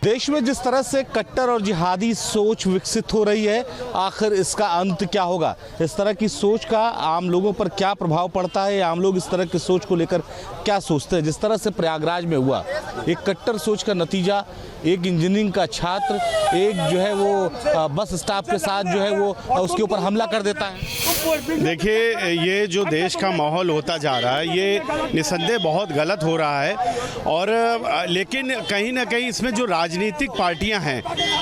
देश में जिस तरह से कट्टर और जिहादी सोच विकसित हो रही है, आखिर इसका अंत क्या होगा? इस तरह की सोच का आम लोगों पर क्या प्रभाव पड़ता है? आम लोग इस तरह की सोच को लेकर क्या सोचते हैं? जिस तरह से प्रयागराज में हुआ, एक कट्टर सोच का नतीजा, एक इंजीनियरिंग का छात्र एक जो है वो बस स्टाफ के साथ जो है वो उसके ऊपर हमला कर देता है। देखिए, ये जो देश का माहौल होता जा रहा है, ये निस्संदेह बहुत गलत हो रहा है। और लेकिन कहीं ना कहीं इसमें जो राजनीतिक पार्टियां हैं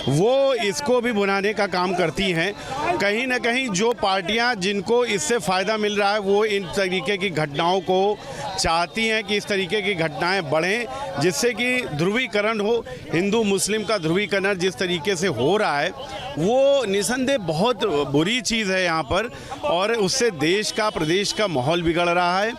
वो इसको भी बुनाने का काम करती हैं। कहीं ना कहीं जो पार्टियां जिनको इससे फ़ायदा मिल रहा है वो इन तरीके की घटनाओं को चाहती हैं कि इस तरीके की घटनाएं बढ़ें, जिससे कि ध्रुवीकरण हो। हिंदू मुस्लिम का ध्रुवीकरण जिस तरीके से हो रहा है वो निस्संदेह बहुत बुरी चीज़ है यहाँ पर, और उससे देश का, प्रदेश का माहौल बिगड़ रहा है,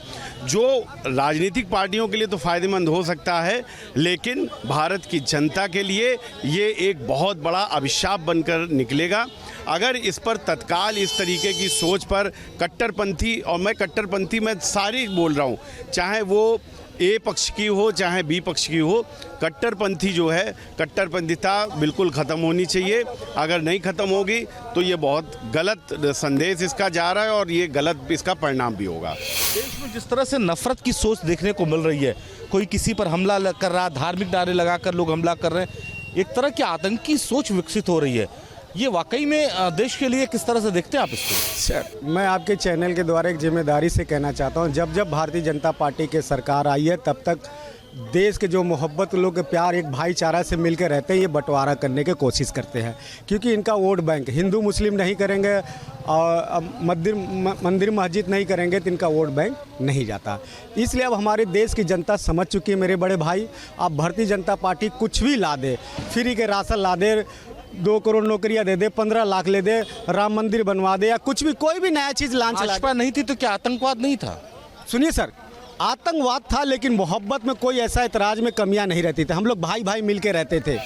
जो राजनीतिक पार्टियों के लिए तो फ़ायदेमंद हो सकता है, लेकिन भारत की जनता के लिए ये एक बहुत बड़ा अभिशाप बनकर निकलेगा अगर इस पर तत्काल इस तरीके की सोच पर कट्टरपंथी, और मैं कट्टरपंथी में सारी बोल रहा हूँ, चाहे वो ए पक्ष की हो चाहे बी पक्ष की हो, कट्टरपंथी जो है, कट्टरपंथीता बिल्कुल ख़त्म होनी चाहिए। अगर नहीं ख़त्म होगी तो ये बहुत गलत संदेश इसका जा रहा है और ये गलत इसका परिणाम भी होगा। देश में जिस तरह से नफरत की सोच देखने को मिल रही है, कोई किसी पर हमला कर रहा, धार्मिक नारे लगाकर लोग हमला कर रहे हैं, एक तरह की आतंकी सोच विकसित हो रही है, ये वाकई में देश के लिए किस तरह से देखते हैं आप इसको? सर, मैं आपके चैनल के द्वारा एक जिम्मेदारी से कहना चाहता हूं, जब जब भारतीय जनता पार्टी की सरकार आई है तब तक देश के जो मोहब्बत लोग के प्यार, एक भाईचारा से मिलकर रहते हैं, ये बंटवारा करने की कोशिश करते हैं। क्योंकि इनका वोट बैंक हिंदू मुस्लिम नहीं करेंगे और मंदिर मस्जिद नहीं करेंगे तो इनका वोट बैंक नहीं जाता। इसलिए अब हमारे देश की जनता समझ चुकी है मेरे बड़े भाई। अब भारतीय जनता पार्टी कुछ भी ला दे, फ्री के राशन ला दे, 2 करोड़ नौकरियां दे दे, 15 लाख ले दे, राम मंदिर बनवा दे, या कुछ भी, कोई भी नया चीज़ लॉन्च चला। भाजपा नहीं थी तो क्या आतंकवाद नहीं था? सुनिए सर, आतंकवाद था, लेकिन मोहब्बत में कोई ऐसा इतराज में कमियां नहीं रहती थी। हम लोग भाई भाई मिल के रहते थे।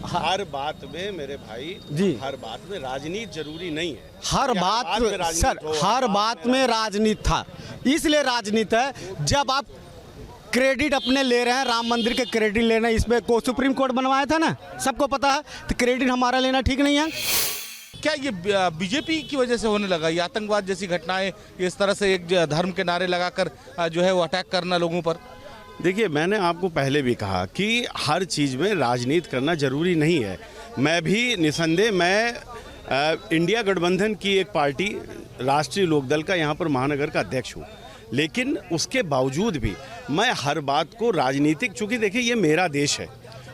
हर बात में मेरे भाई जी, हर बात में राजनीति जरूरी नहीं है। हर बात सर, हर बात में राजनीति था। इसलिए राजनीति है, जब आप क्रेडिट अपने ले रहे हैं, राम मंदिर के क्रेडिट लेना, इसमें को सुप्रीम कोर्ट बनवाया था ना, सबको पता है, तो क्रेडिट हमारा लेना ठीक नहीं है। क्या ये बीजेपी की वजह से होने लगा? ये आतंकवाद जैसी घटनाएं, इस तरह से एक धर्म के नारे लगाकर जो है वो अटैक करना लोगों पर? देखिए, मैंने आपको पहले भी कहा कि हर चीज़ में राजनीति करना जरूरी नहीं है। मैं भी निस्संदेह, मैं इंडिया गठबंधन की एक पार्टी राष्ट्रीय लोकदल का यहाँ पर महानगर का अध्यक्ष हूँ, लेकिन उसके बावजूद भी मैं हर बात को राजनीतिक, चूँकि देखिए ये मेरा देश है,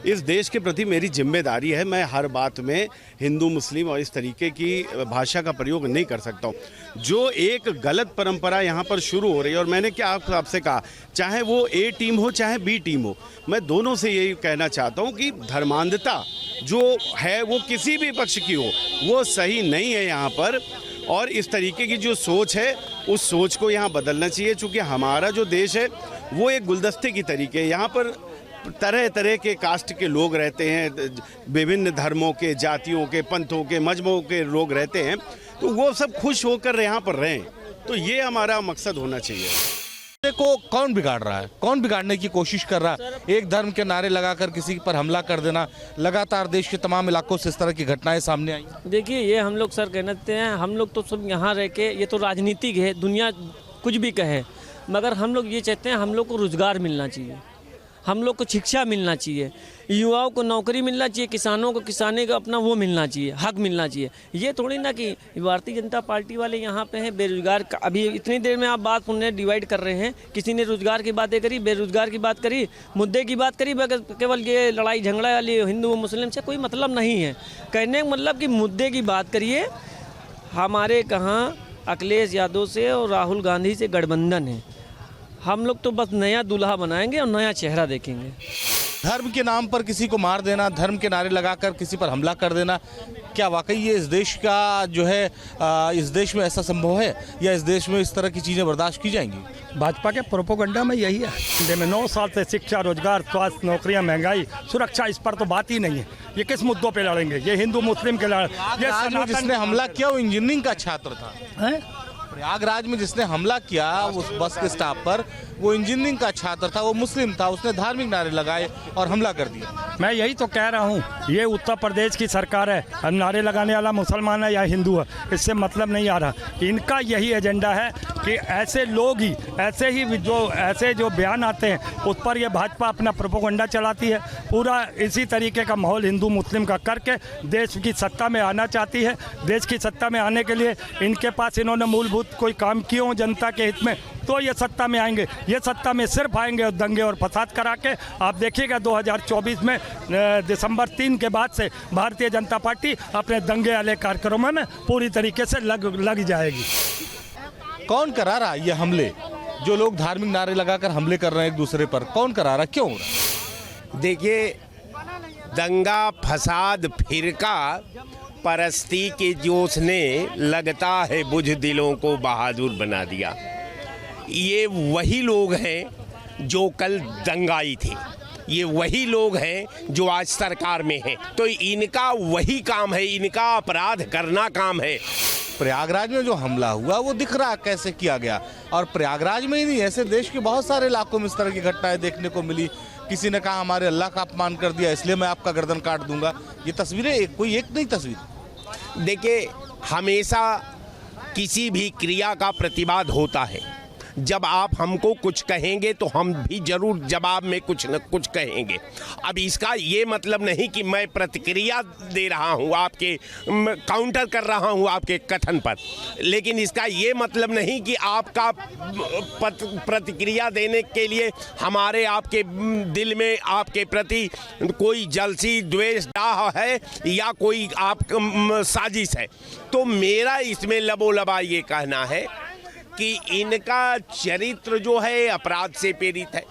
इस देश के प्रति मेरी जिम्मेदारी है, मैं हर बात में हिंदू मुस्लिम और इस तरीके की भाषा का प्रयोग नहीं कर सकता हूँ। जो एक गलत परंपरा यहाँ पर शुरू हो रही है, और मैंने क्या आपसे कहा, चाहे वो ए टीम हो चाहे बी टीम हो, मैं दोनों से यही कहना चाहता हूँ कि धर्मांधता जो है वो किसी भी पक्ष की हो, वो सही नहीं है यहाँ पर। और इस तरीके की जो सोच है, उस सोच को यहाँ बदलना चाहिए, चूँकि हमारा जो देश है वो एक गुलदस्ते की तरीके, यहाँ पर तरह तरह के कास्ट के लोग रहते हैं, विभिन्न धर्मों के, जातियों के, पंथों के, मजहबों के लोग रहते हैं, तो वो सब खुश होकर यहाँ पर रहें, तो ये हमारा मकसद होना चाहिए। को कौन बिगाड़ रहा है? कौन बिगाड़ने की कोशिश कर रहा है? एक धर्म के नारे लगाकर किसी पर हमला कर देना, लगातार देश के तमाम इलाकों से इस तरह की घटनाएं सामने आई। देखिए, ये हम लोग सर कहते हैं, हम लोग तो सब यहाँ रह के, ये तो राजनीतिक है, दुनिया कुछ भी कहे, मगर हम लोग ये चाहते हैं, हम लोग को रोजगार मिलना चाहिए, हम लोग को शिक्षा मिलना चाहिए, युवाओं को नौकरी मिलना चाहिए, किसानों को किसानी का अपना वो मिलना चाहिए, हक मिलना चाहिए। ये थोड़ी ना कि भारतीय जनता पार्टी वाले यहाँ पे हैं बेरोजगार का। अभी इतनी देर में आप बात सुनने डिवाइड कर रहे हैं, किसी ने रोजगार की बातें करी, बेरोजगार की बात करी, मुद्दे की बात करी, केवल ये लड़ाई झगड़ा वाली हिंदू मुस्लिम से कोई मतलब नहीं है। कहने का मतलब कि मुद्दे की बात करिए। हमारे कहाँ अखिलेश यादव से और राहुल गांधी से गठबंधन है, हम लोग तो बस नया दूल्हा बनाएंगे और नया चेहरा देखेंगे। धर्म के नाम पर किसी को मार देना, धर्म के नारे लगाकर किसी पर हमला कर देना, क्या वाकई ये इस देश का जो है इस देश में ऐसा संभव है, या इस देश में इस तरह की चीज़ें बर्दाश्त की जाएंगी? भाजपा के प्रोपोगंडा में यही है। इंडिया में 9 साल से शिक्षा, रोजगार, स्वास्थ्य, नौकरियां, महंगाई, सुरक्षा, इस पर तो बात ही नहीं है। ये किस मुद्दों पे लड़ेंगे? ये हिंदू मुस्लिम के लड़, ये जिसने हमला किया वो इंजीनियरिंग का छात्र था। प्रयागराज में जिसने हमला किया उस बस के स्टाफ पर, वो इंजीनियरिंग का छात्र था, वो मुस्लिम था, उसने धार्मिक नारे लगाए और हमला कर दिया। मैं यही तो कह रहा हूँ, ये उत्तर प्रदेश की सरकार है, अब नारे लगाने वाला मुसलमान है या हिंदू है, इससे मतलब नहीं आ रहा। इनका यही एजेंडा है कि ऐसे लोग ही ऐसे जो बयान आते हैं उस पर ये भाजपा अपना प्रोपेगेंडा चलाती है। पूरा इसी तरीके का माहौल हिंदू मुस्लिम का करके देश की सत्ता में आना चाहती है। देश की सत्ता में आने के लिए इनके पास इन्होंने मूलभूत कोई काम किए हों जनता के हित में, तो ये सत्ता में आएंगे। ये सत्ता में सिर्फ आएंगे और दंगे और फसाद करा के। आप देखिएगा 2024 में दिसंबर 3 के बाद से भारतीय जनता पार्टी अपने दंगे वाले कार्यक्रमों में पूरी तरीके से लग जाएगी। कौन करा रहा ये हमले? जो लोग धार्मिक नारे लगाकर हमले कर रहे हैं एक दूसरे पर, कौन करा रहा, क्यों हो रहा? देखिए, दंगा फसाद फिरका परस्ती के जोश ने लगता है बुझ दिलों को बहादुर बना दिया। ये वही लोग हैं जो कल दंगाई थे, ये वही लोग हैं जो आज सरकार में हैं। तो इनका वही काम है, इनका अपराध करना काम है। प्रयागराज में जो हमला हुआ वो दिख रहा कैसे किया गया, और प्रयागराज में ही नहीं, ऐसे देश के बहुत सारे इलाकों में इस तरह की घटनाएं देखने को मिली। किसी ने कहा हमारे अल्लाह का अपमान कर दिया इसलिए मैं आपका गर्दन काट दूंगा। ये तस्वीरें कोई एक नहीं तस्वीर। देखिए, हमेशा किसी भी क्रिया का प्रतिवाद होता है। जब आप हमको कुछ कहेंगे तो हम भी जरूर जवाब में कुछ न कुछ कहेंगे। अब इसका ये मतलब नहीं कि मैं प्रतिक्रिया दे रहा हूँ, आपके काउंटर कर रहा हूँ आपके कथन पर, लेकिन इसका ये मतलब नहीं कि आपका प्रतिक्रिया देने के लिए हमारे आपके दिल में आपके प्रति कोई जलसी द्वेष डाह है या कोई आप साजिश है। तो मेरा इसमें लबोलबा ये कहना है कि इनका चरित्र जो है अपराध से प्रेरित है,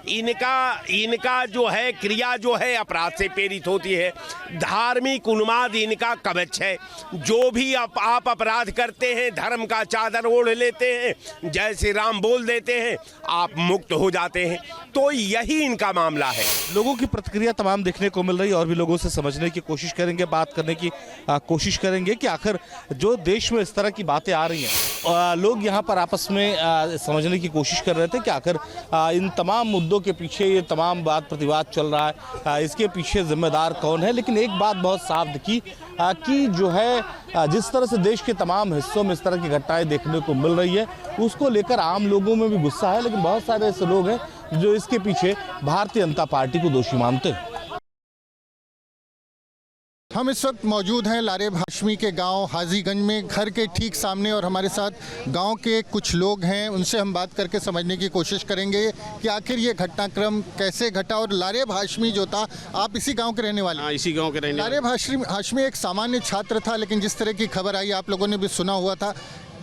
इनका जो है क्रिया जो है अपराध से प्रेरित होती है। धार्मिक उन्माद इनका कवच है। जो भी आप अपराध करते हैं, धर्म का चादर ओढ़ लेते हैं, जय श्री राम बोल देते हैं, आप मुक्त हो जाते हैं। तो यही इनका मामला है। लोगों की प्रतिक्रिया तमाम देखने को मिल रही है और भी लोगों से समझने की कोशिश करेंगे, बात करने की कोशिश करेंगे कि आखिर जो देश में इस तरह की बातें आ रही हैं, लोग यहाँ पर आपस में समझने की कोशिश कर रहे थे कि आखिर इन तमाम मुद्दों के पीछे ये तमाम बात प्रतिवाद चल रहा है, इसके पीछे जिम्मेदार कौन है। लेकिन एक बात बहुत साफ दिखी कि जो है जिस तरह से देश के तमाम हिस्सों में इस तरह की घटनाएं देखने को मिल रही है, उसको लेकर आम लोगों में भी गुस्सा है। लेकिन बहुत सारे ऐसे लोग हैं जो इसके पीछे भारतीय जनता पार्टी को दोषी मानते हैं। हम इस वक्त मौजूद हैं लारेब हाशमी के गांव हाजीगंज में, घर के ठीक सामने, और हमारे साथ गांव के कुछ लोग हैं। उनसे हम बात करके समझने की कोशिश करेंगे कि आखिर ये घटनाक्रम कैसे घटा। और लारेब हाशमी जो था, आप इसी गांव के रहने वाले? हाँ, इसी गांव के रहने वाले। लारेब हाशमी एक सामान्य छात्र था, लेकिन जिस तरह की खबर आई आप लोगों ने भी सुना हुआ था।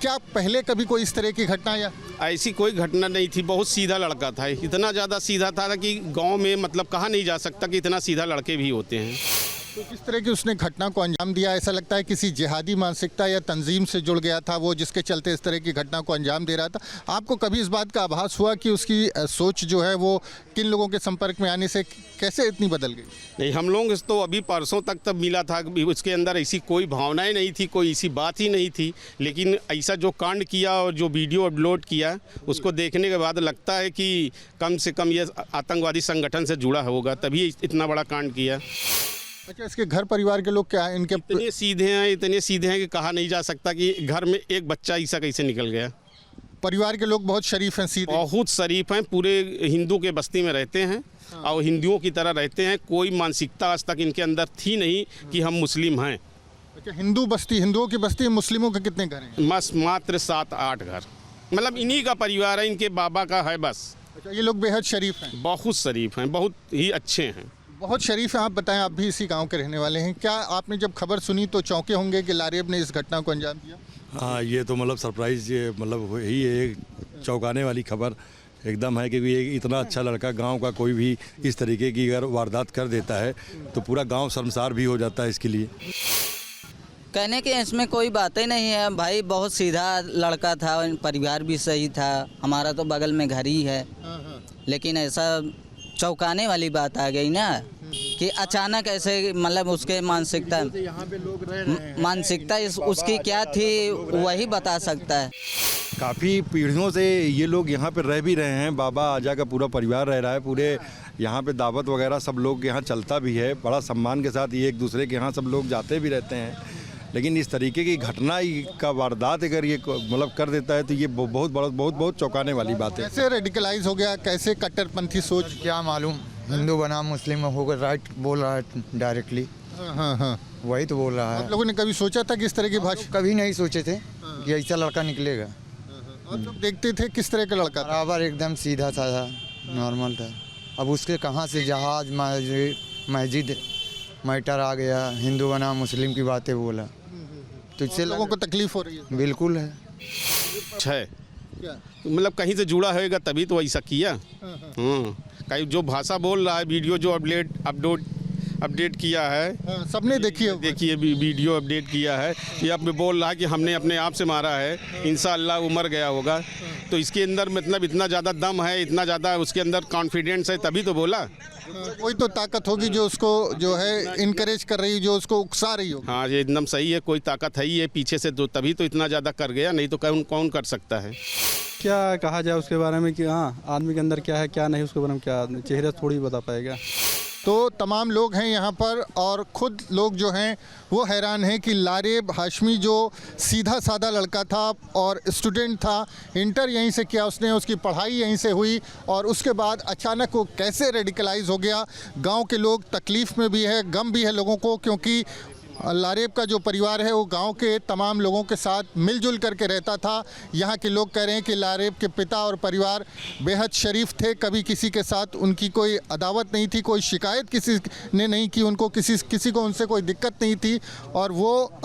क्या पहले कभी कोई इस तरह की घटना या ऐसी कोई घटना नहीं थी। बहुत सीधा लड़का था, इतना ज़्यादा सीधा था कि गांव में मतलब कहा नहीं जा सकता कि इतना सीधा लड़के भी होते हैं। तो किस तरह की उसने घटना को अंजाम दिया? ऐसा लगता है किसी जिहादी मानसिकता या तंजीम से जुड़ गया था वो, जिसके चलते इस तरह की घटना को अंजाम दे रहा था। आपको कभी इस बात का आभास हुआ कि उसकी सोच जो है वो किन लोगों के संपर्क में आने से कैसे इतनी बदल गई? नहीं, हम लोग तो अभी परसों तक तब मिला था, उसके अंदर ऐसी कोई भावनाएं नहीं थी, कोई ऐसी बात ही नहीं थी। लेकिन ऐसा जो कांड किया और जो वीडियो अपलोड किया, उसको देखने के बाद लगता है कि कम से कम ये आतंकवादी संगठन से जुड़ा होगा, तभी इतना बड़ा कांड किया। अच्छा, इसके घर परिवार के लोग क्या है इनके? इतने सीधे हैं कि कहा नहीं जा सकता कि घर में एक बच्चा ऐसा कैसे निकल गया। परिवार के लोग बहुत शरीफ हैं, सीधे? बहुत शरीफ हैं, पूरे हिंदू के बस्ती में रहते हैं और हिंदुओं की तरह रहते हैं। कोई मानसिकता आज तक इनके अंदर थी नहीं कि हम मुस्लिम हैं। अच्छा, हिंदुओं की बस्ती, मुस्लिमों के कितने घर हैं? बस मात्र 7-8 घर, मतलब इन्हीं का परिवार है, इनके बाबा का है बस। अच्छा, ये लोग बेहद शरीफ हैं? बहुत शरीफ हैं, बहुत ही अच्छे हैं। बहुत शरीफ हैं। आप बताएं, आप भी इसी गांव के रहने वाले हैं, क्या आपने जब खबर सुनी तो चौंके होंगे कि लारेब ने इस घटना को अंजाम दिया? हाँ, ये तो मतलब सरप्राइज, ये मतलब ही एक चौंकाने वाली खबर एकदम है, क्योंकि ये इतना अच्छा लड़का, गांव का कोई भी इस तरीके की अगर वारदात कर देता है तो पूरा गांव शर्मसार भी हो जाता है इसके लिए। कहने के इसमें कोई बात ही नहीं है भाई, बहुत सीधा लड़का था, परिवार भी सही था, हमारा तो बगल में घर ही है। लेकिन ऐसा चौंकाने वाली बात आ गई ना कि अचानक ऐसे, मतलब उसके मानसिकता उसकी क्या थी वही बता सकता है। काफ़ी पीढ़ियों से ये लोग यहाँ पे रह भी रहे हैं। बाबा आजा का पूरा परिवार रह रहा है, पूरे यहाँ पे दावत वगैरह सब लोग यहाँ चलता भी है, बड़ा सम्मान के साथ ये एक दूसरे के यहाँ सब लोग जाते भी रहते हैं। लेकिन इस तरीके की घटना का वारदात अगर ये मतलब कर देता है तो ये बहुत चौंकाने वाली बात है। कैसे रेडिकलाइज हो गया, कैसे कट्टरपंथी सोच? क्या मालूम, हिंदू बनाम मुस्लिम होकर राइट बोल रहा है डायरेक्टली। हाँ, वही तो बोल रहा है। आप लोगों ने कभी सोचा था कि इस तरह की भाषा? कभी नहीं सोचे थे कि ऐसा लड़का निकलेगा। आप लोग देखते थे किस तरह का लड़का था? बराबर एकदम सीधा साधा नॉर्मल था। अब उसके कहाँ से जहाज मस्जिद मैटर आ गया, हिंदू बनाम मुस्लिम की बातें बोला, तो इससे लोगों को तकलीफ हो रही है। बिल्कुल है। है क्या? मतलब कहीं से जुड़ा होएगा तभी तो ऐसा किया। कहीं जो भाषा बोल रहा है, वीडियो जो अपडेट किया है, सबने देखिए वीडियो अपडेट किया है, ये अब बोल रहा है कि हमने अपने आप से मारा है, इंशाअल्लाह वो मर गया होगा। तो इसके अंदर मतलब इतना ज़्यादा दम है, इतना ज़्यादा उसके अंदर कॉन्फिडेंस है, तभी तो बोला। कोई तो ताकत होगी जो उसको जो है इनकरेज कर रही है, जो उसको उकसा रही हो। हाँ, ये एकदम सही है, कोई ताकत है ही है पीछे से, तो तभी तो इतना ज़्यादा कर गया, नहीं तो कौन कर सकता है। क्या कहा जाए उसके बारे में कि हाँ आदमी के अंदर क्या है क्या नहीं, उसके बारे में क्या आदमी चेहरा थोड़ी बता पाएगा। तो तमाम लोग हैं यहाँ पर और खुद लोग जो हैं वो हैरान हैं कि लारेब हाशमी जो सीधा साधा लड़का था और स्टूडेंट था, इंटर यहीं से किया उसने, उसकी पढ़ाई यहीं से हुई और उसके बाद अचानक वो कैसे रेडिकलाइज हो गया। गांव के लोग तकलीफ़ में भी है, गम भी है लोगों को, क्योंकि लारेब का जो परिवार है वो गांव के तमाम लोगों के साथ मिलजुल करके रहता था। यहाँ के लोग कह रहे हैं कि लारेब के पिता और परिवार बेहद शरीफ थे, कभी किसी के साथ उनकी कोई अदावत नहीं थी, कोई शिकायत किसी ने नहीं की उनको, किसी को उनसे कोई दिक्कत नहीं थी। और वो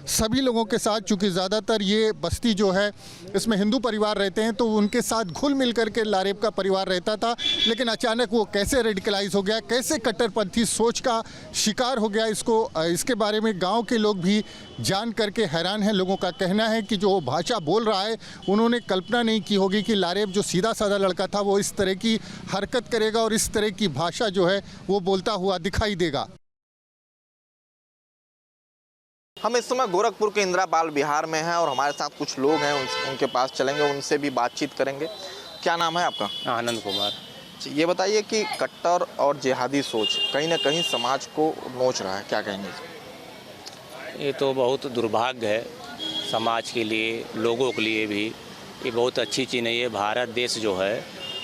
सभी लोगों के साथ, चूँकि ज़्यादातर ये बस्ती जो है इसमें हिंदू परिवार रहते हैं, तो उनके साथ घुल मिल करके लारेब का परिवार रहता था। लेकिन अचानक वो कैसे रेडिकलाइज हो गया, कैसे कट्टरपंथी सोच का शिकार हो गया, इसके बारे में गांव के लोग भी जान करके हैरान हैं। लोगों का कहना है कि जो भाषा बोल रहा है, उन्होंने कल्पना नहीं की होगी कि लारेब जो सीधा साधा लड़का था वो इस तरह की हरकत करेगा और इस तरह की भाषा जो है वो बोलता हुआ दिखाई देगा। हम इस समय गोरखपुर के इंदिरा बाल विहार में हैं और हमारे साथ कुछ लोग हैं, उनके पास चलेंगे, उनसे भी बातचीत करेंगे। क्या नाम है आपका? आनंद कुमार। ये बताइए कि कट्टर और जिहादी सोच कहीं ना कहीं समाज को नोच रहा है, क्या कहेंगे? ये तो बहुत दुर्भाग्य है समाज के लिए, लोगों के लिए भी। ये बहुत अच्छी चीज़ नहीं है। भारत देश जो है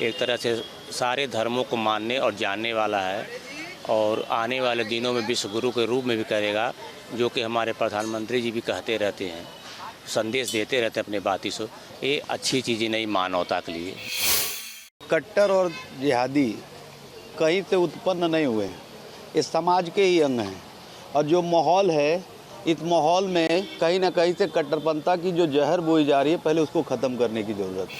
एक तरह से सारे धर्मों को मानने और जानने वाला है और आने वाले दिनों में विश्व गुरु के रूप में भी करेगा, जो कि हमारे प्रधानमंत्री जी भी कहते रहते हैं, संदेश देते रहते हैं अपने बातों से। ये अच्छी चीज़ें नहीं मानवता के लिए। कट्टर और जिहादी कहीं से उत्पन्न नहीं हुए, ये समाज के ही अंग हैं। और जो माहौल है, इस माहौल में कहीं ना कहीं से कट्टरपंथा की जो जहर बोई जा रही है, पहले उसको ख़त्म करने की ज़रूरत है।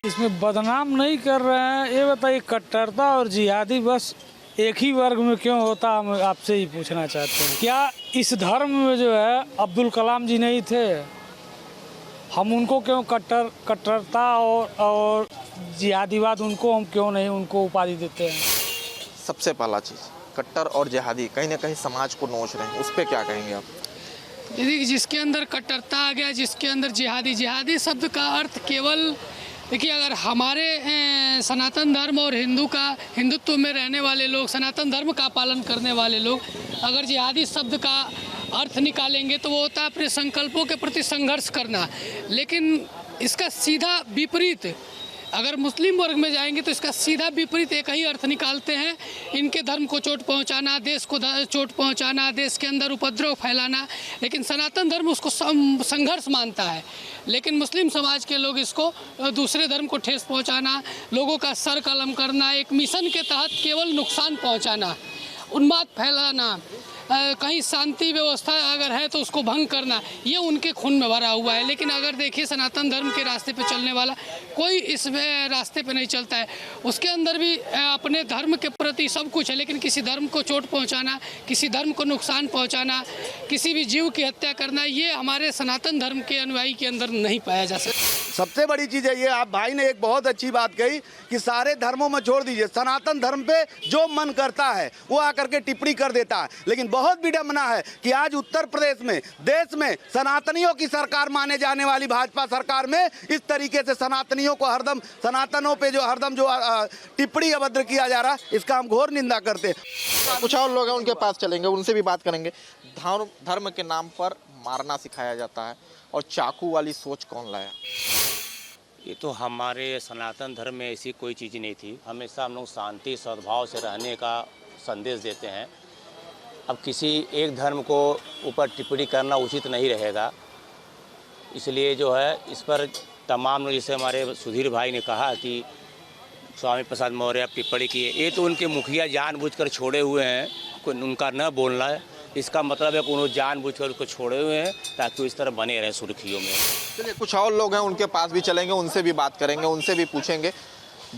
इसमें बदनाम नहीं कर रहे हैं। ये बताइए, कट्टरता और जिहादी बस एक ही वर्ग में क्यों होता, हम आपसे ही पूछना चाहते हैं। क्या इस धर्म में जो है अब्दुल कलाम जी नहीं थे? हम उनको क्यों कट्टरता और जिहादीवाद, उनको हम क्यों नहीं उनको उपाधि देते हैं? सबसे पहला चीज़, कट्टर और जिहादी कहीं ना कहीं समाज को नोच रहे हैं, उस पर क्या कहेंगे आप? यदि जिसके अंदर कट्टरता आ गया, जिसके अंदर जिहादी शब्द का अर्थ केवल, देखिए, अगर हमारे सनातन धर्म और हिंदुत्व में रहने वाले लोग, सनातन धर्म का पालन करने वाले लोग अगर जिहादी शब्द का अर्थ निकालेंगे तो वो होता है अपने संकल्पों के प्रति संघर्ष करना। लेकिन इसका सीधा विपरीत, अगर मुस्लिम वर्ग में जाएंगे तो इसका सीधा विपरीत एक ही अर्थ निकालते हैं, इनके धर्म को चोट पहुंचाना, देश को चोट पहुंचाना, देश के अंदर उपद्रव फैलाना। लेकिन सनातन धर्म उसको संघर्ष मानता है, लेकिन मुस्लिम समाज के लोग इसको दूसरे धर्म को ठेस पहुंचाना, लोगों का सर कलम करना, एक मिशन के तहत केवल नुकसान पहुंचाना, उन्माद फैलाना, कहीं शांति व्यवस्था अगर है तो उसको भंग करना, ये उनके खून में भरा हुआ है। लेकिन अगर देखिए, सनातन धर्म के रास्ते पे चलने वाला कोई इस रास्ते पे नहीं चलता है। उसके अंदर भी अपने धर्म के प्रति सब कुछ है, लेकिन किसी धर्म को चोट पहुंचाना, किसी धर्म को नुकसान पहुंचाना, किसी भी जीव की हत्या करना, ये हमारे सनातन धर्म के अनुयायी के अंदर नहीं पाया जा सकता। सबसे बड़ी चीज़ है ये, आप भाई ने एक बहुत अच्छी बात कही कि सारे धर्मों में छोड़ दीजिए, सनातन धर्म पे जो मन करता है वो आकर के टिप्पणी कर देता है। लेकिन बहुत विडम्बना है कि आज उत्तर प्रदेश में, देश में सनातनियों की सरकार माने जाने वाली भाजपा सरकार में इस तरीके से सनातनियों को हरदम, सनातनों पे जो हरदम जो टिप्पणी अभद्र किया जा रहा है, इसका हम घोर निंदा करते हैं। कुछ और लोग हैं, उनके पास चलेंगे, उनसे भी बात करेंगे। धर्म के नाम पर मारना सिखाया जाता है और चाकू वाली सोच कौन लाया? ये तो हमारे सनातन धर्म में ऐसी कोई चीज़ नहीं थी। हमेशा हम लोग शांति सद्भाव से रहने का संदेश देते हैं। अब किसी एक धर्म को ऊपर टिप्पणी करना उचित नहीं रहेगा, इसलिए जो है इस पर तमाम लोग, जैसे हमारे सुधीर भाई ने कहा कि स्वामी प्रसाद मौर्य टिप्पणी किए, ये तो उनके मुखिया जानबूझकर छोड़े हुए हैं, कोई उनका न बोलना है, इसका मतलब है कि उन्होंने जानबूझकर उसको छोड़े हुए हैं ताकि वो इस तरह बने रहे सुर्खियों में। चलिए कुछ और लोग हैं, उनके पास भी चलेंगे, उनसे भी बात करेंगे, उनसे भी पूछेंगे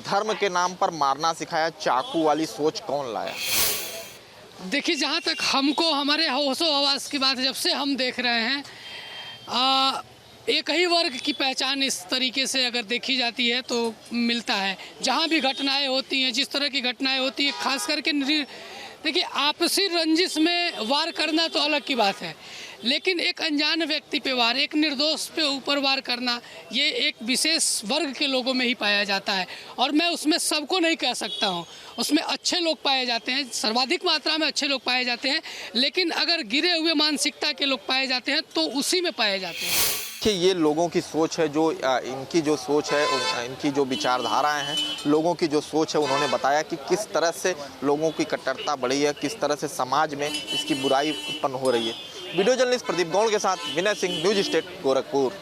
धर्म के नाम पर मारना सिखाया, चाकू वाली सोच कौन लाया? देखिए, जहाँ तक हमको हमारे होशो हवास की बात है, जब से हम देख रहे हैं एक ही वर्ग की पहचान इस तरीके से अगर देखी जाती है तो मिलता है। जहाँ भी घटनाएं होती हैं, जिस तरह की घटनाएं होती है, खास करके देखिए आपसी रंजिश में वार करना तो अलग की बात है, लेकिन एक अनजान व्यक्ति पे वार, एक निर्दोष पे ऊपर वार करना, ये एक विशेष वर्ग के लोगों में ही पाया जाता है। और मैं उसमें सबको नहीं कह सकता हूँ, उसमें अच्छे लोग पाए जाते हैं, सर्वाधिक मात्रा में अच्छे लोग पाए जाते हैं, लेकिन अगर गिरे हुए मानसिकता के लोग पाए जाते हैं तो उसी में पाए जाते हैं। कि ये लोगों की सोच है, जो इनकी जो सोच है, इनकी जो विचारधाराएं हैं, लोगों की जो सोच है, उन्होंने बताया कि किस तरह से लोगों की कट्टरता बढ़ी है, किस तरह से समाज में इसकी बुराई उत्पन्न हो रही है। वीडियो जर्नलिस्ट प्रदीप गौड़ के साथ विनय सिंह, न्यूज स्टेट, गोरखपुर।